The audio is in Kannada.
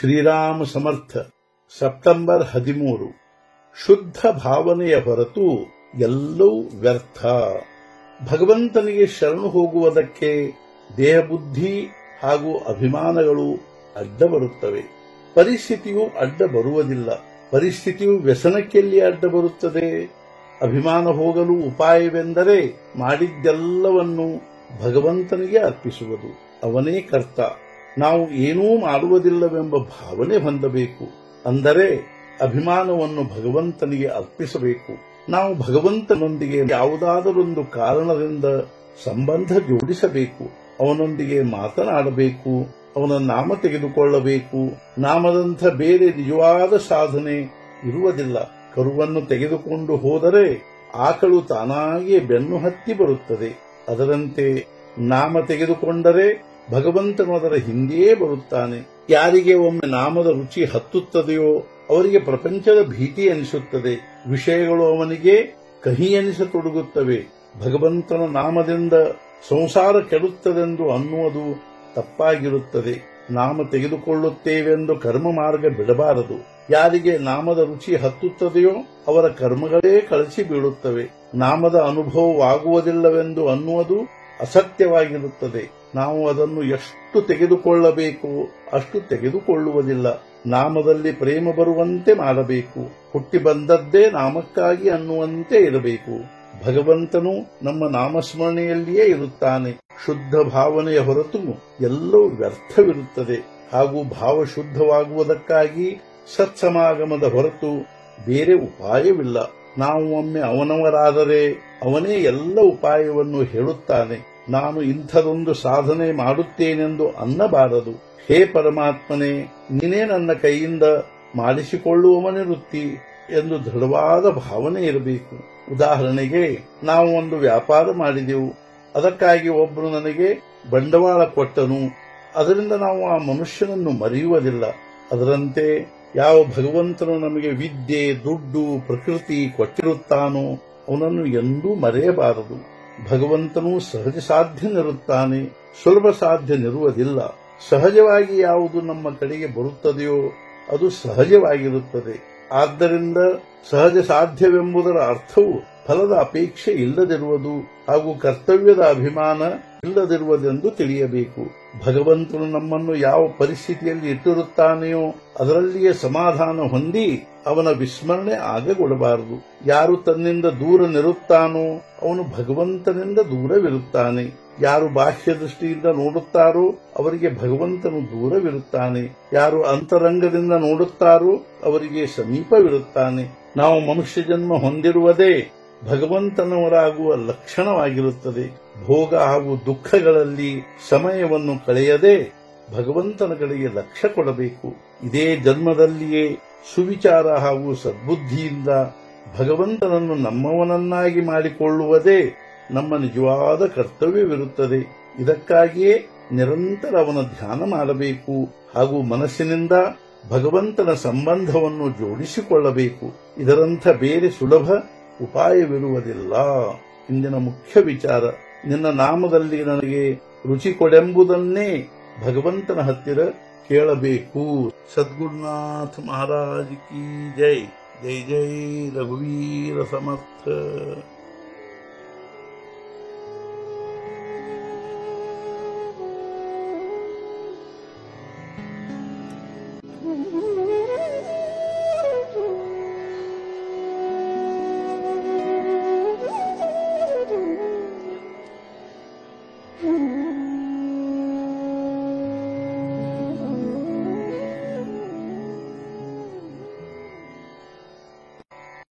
ಶ್ರೀರಾಮ ಸಮರ್ಥ. ಸೆಪ್ಟೆಂಬರ್ 13. ಶುದ್ಧ ಭಾವನೆಯ ಹೊರತು ಎಲ್ಲವೂ ವ್ಯರ್ಥ. ಭಗವಂತನಿಗೆ ಶರಣು ಹೋಗುವುದಕ್ಕೆ ದೇಹಬುದ್ಧಿ ಹಾಗೂ ಅಭಿಮಾನಗಳು ಅಡ್ಡ ಬರುತ್ತವೆ. ಪರಿಸ್ಥಿತಿಯು ಅಡ್ಡ ಬರುವುದಿಲ್ಲ. ಪರಿಸ್ಥಿತಿಯು ವ್ಯಸನಕ್ಕೆಲ್ಲಿ ಅಡ್ಡ ಬರುತ್ತದೆ? ಅಭಿಮಾನ ಹೋಗಲು ಉಪಾಯವೆಂದರೆ ಮಾಡಿದ್ದೆಲ್ಲವನ್ನು ಭಗವಂತನಿಗೆ ಅರ್ಪಿಸುವುದು. ಅವನೇ ಕರ್ತ. ನಾವು ಏನೂ ಮಾಡುವುದಿಲ್ಲವೆಂಬ ಭಾವನೆ ಹೊಂದಬೇಕು. ಅಂದರೆ ಅಭಿಮಾನವನ್ನು ಭಗವಂತನಿಗೆ ಅರ್ಪಿಸಬೇಕು. ನಾವು ಭಗವಂತನೊಂದಿಗೆ ಯಾವುದಾದರೊಂದು ಕಾರಣದಿಂದ ಸಂಬಂಧ ಜೋಡಿಸಬೇಕು. ಅವನೊಂದಿಗೆ ಮಾತನಾಡಬೇಕು. ಅವನ ನಾಮ ತೆಗೆದುಕೊಳ್ಳಬೇಕು. ನಾಮದಂಥ ಬೇರೆ ನಿಜವಾದ ಸಾಧನೆ ಇರುವುದಿಲ್ಲ. ಕರುವನ್ನು ತೆಗೆದುಕೊಂಡು ಹೋದರೆ ಆಕಳು ತಾನಾಗಿಯೇ ಬೆನ್ನು ಹತ್ತಿ ಬರುತ್ತದೆ. ಅದರಂತೆ ನಾಮ ತೆಗೆದುಕೊಂಡರೆ ಭಗವಂತನು ಅದರ ಹಿಂದೆಯೇ ಬರುತ್ತಾನೆ. ಯಾರಿಗೆ ಒಮ್ಮೆ ನಾಮದ ರುಚಿ ಹತ್ತುತ್ತದೆಯೋ ಅವರಿಗೆ ಪ್ರಪಂಚದ ಭೀತಿ ಎನಿಸುತ್ತದೆ. ವಿಷಯಗಳು ಅವನಿಗೆ ಕಹಿ ಎನಿಸತೊಡಗುತ್ತವೆ. ಭಗವಂತನ ನಾಮದಿಂದ ಸಂಸಾರ ಕೆಡುತ್ತದೆಂದು ಅನ್ನುವುದು ತಪ್ಪಾಗಿರುತ್ತದೆ. ನಾಮ ತೆಗೆದುಕೊಳ್ಳುತ್ತೇವೆಂದು ಕರ್ಮ ಮಾರ್ಗ ಬಿಡಬಾರದು. ಯಾರಿಗೆ ನಾಮದ ರುಚಿ ಹತ್ತುತ್ತದೆಯೋ ಅವರ ಕರ್ಮಗಳೇ ಕಳಚಿ ಬೀಳುತ್ತವೆ. ನಾಮದ ಅನುಭವವಾಗುವುದಿಲ್ಲವೆಂದು ಅನ್ನುವುದು ಅಸತ್ಯವಾಗಿರುತ್ತದೆ. ನಾವು ಅದನ್ನು ಎಷ್ಟು ತೆಗೆದುಕೊಳ್ಳಬೇಕು ಅಷ್ಟು ತೆಗೆದುಕೊಳ್ಳುವುದಿಲ್ಲ. ನಾಮದಲ್ಲಿ ಪ್ರೇಮ ಬರುವಂತೆ ಮಾಡಬೇಕು. ಹುಟ್ಟಿ ಬಂದದ್ದೇ ನಾಮಕ್ಕಾಗಿ ಅನ್ನುವಂತೆ ಇರಬೇಕು. ಭಗವಂತನು ನಮ್ಮ ನಾಮಸ್ಮರಣೆಯಲ್ಲಿಯೇ ಇರುತ್ತಾನೆ. ಶುದ್ಧ ಭಾವನೆಯ ಹೊರತು ಎಲ್ಲವೂ ವ್ಯರ್ಥವಿರುತ್ತದೆ. ಹಾಗೂ ಭಾವ ಶುದ್ಧವಾಗುವುದಕ್ಕಾಗಿ ಸತ್ಸಮಾಗಮದ ಹೊರತು ಬೇರೆ ಉಪಾಯವಿಲ್ಲ. ನಾವು ಒಮ್ಮೆ ಅವನವರಾದರೆ ಅವನೇ ಎಲ್ಲ ಉಪಾಯವನ್ನು ಹೇಳುತ್ತಾನೆ. ನಾನು ಇಂಥದೊಂದು ಸಾಧನೆ ಮಾಡುತ್ತೇನೆಂದು ಅನ್ನಬಾರದು. ಹೇ ಪರಮಾತ್ಮನೇ, ನೀನೇ ನನ್ನ ಕೈಯಿಂದ ಮಾಡಿಸಿಕೊಳ್ಳುವವನಿರುತ್ತಿ ಎಂದು ದೃಢವಾದ ಭಾವನೆ ಇರಬೇಕು. ಉದಾಹರಣೆಗೆ, ನಾವು ಒಂದು ವ್ಯಾಪಾರ ಮಾಡಿದೆವು. ಅದಕ್ಕಾಗಿ ಒಬ್ಬನು ನನಗೆ ಬಂಡವಾಳ ಕೊಟ್ಟನು. ಅದರಿಂದ ನಾವು ಆ ಮನುಷ್ಯನನ್ನು ಮರೆಯುವುದಿಲ್ಲ. ಅದರಂತೆ ಯಾವ ಭಗವಂತನು ನಮಗೆ ವಿದ್ಯೆ, ದುಡ್ಡು, ಪ್ರಕೃತಿ ಕೊಟ್ಟಿರುತ್ತಾನೋ ಅವನನ್ನು ಎಂದೂ ಮರೆಯಬಾರದು. ಭಗವಂತನು ಸಹಜ ಸಾಧ್ಯನಿರುತ್ತಾನೆ, ಸುಲಭ ಸಾಧ್ಯನಿರುವುದಿಲ್ಲ. ಸಹಜವಾಗಿ ಯಾವುದು ನಮ್ಮ ಕಡೆಗೆ ಬರುತ್ತದೆಯೋ ಅದು ಸಹಜವಾಗಿರುತ್ತದೆ. ಆದ್ದರಿಂದ ಸಹಜ ಸಾಧ್ಯವೆಂಬುದರ ಅರ್ಥವು ಫಲದ ಅಪೇಕ್ಷೆ ಇಲ್ಲದಿರುವುದು ಹಾಗೂ ಕರ್ತವ್ಯದ ಅಭಿಮಾನ ಇಲ್ಲದಿರುವುದೆಂದು ತಿಳಿಯಬೇಕು. ಭಗವಂತನು ನಮ್ಮನ್ನು ಯಾವ ಪರಿಸ್ಥಿತಿಯಲ್ಲಿ ಇಟ್ಟಿರುತ್ತಾನೆಯೋ ಅದರಲ್ಲಿಯೇ ಸಮಾಧಾನ ಹೊಂದಿ ಅವನ ವಿಸ್ಮರಣೆ ಆಗಗೊಡಬಾರದು. ಯಾರು ತನ್ನಿಂದ ದೂರ ನಿರುತ್ತಾನೋ ಅವನು ಭಗವಂತನಿಂದ ದೂರವಿರುತ್ತಾನೆ. ಯಾರು ಬಾಹ್ಯ ದೃಷ್ಟಿಯಿಂದ ನೋಡುತ್ತಾರೋ ಅವರಿಗೆ ಭಗವಂತನು ದೂರವಿರುತ್ತಾನೆ. ಯಾರು ಅಂತರಂಗದಿಂದ ನೋಡುತ್ತಾರೋ ಅವರಿಗೆ ಸಮೀಪವಿರುತ್ತಾನೆ. ನಾವು ಮನುಷ್ಯ ಜನ್ಮ ಹೊಂದಿರುವುದೇ ಭಗವಂತನವರಾಗುವ ಲಕ್ಷಣವಾಗಿರುತ್ತದೆ. ಭೋಗ ಹಾಗೂ ದುಃಖಗಳಲ್ಲಿ ಸಮಯವನ್ನು ಕಳೆಯದೆ ಭಗವಂತನ ಕಡೆಗೆ ಲಕ್ಷ್ಯ ಕೊಡಬೇಕು. ಇದೇ ಜನ್ಮದಲ್ಲಿಯೇ ಸುವಿಚಾರ ಹಾಗೂ ಸದ್ಬುದ್ಧಿಯಿಂದ ಭಗವಂತನನ್ನು ನಮ್ಮವನನ್ನಾಗಿ ಮಾಡಿಕೊಳ್ಳುವುದೇ ನಮ್ಮ ನಿಜವಾದ ಕರ್ತವ್ಯವಿರುತ್ತದೆ. ಇದಕ್ಕಾಗಿಯೇ ನಿರಂತರ ಅವನ ಧ್ಯಾನ ಮಾಡಬೇಕು ಹಾಗೂ ಮನಸ್ಸಿನಿಂದ ಭಗವಂತನ ಸಂಬಂಧವನ್ನು ಜೋಡಿಸಿಕೊಳ್ಳಬೇಕು. ಇದರಂಥ ಬೇರೆ ಸುಲಭ ಉಪಾಯವಿರುವುದಿಲ್ಲ. ಇಂದಿನ ಮುಖ್ಯ ವಿಚಾರ, ನಿನ್ನ ನಾಮದಲ್ಲಿ ನನಗೆ ರುಚಿ ಕೊಡೆಂಬುದನ್ನೇ ಭಗವಂತನ ಹತ್ತಿರ ಕೇಳಬೇಕು. ಸದ್ಗುರುನಾಥ ಮಹಾರಾಜ್ ಕಿ ಜೈ. ಜೈ ಜೈ ರಘುವೀರ ಸಮರ್ಥ.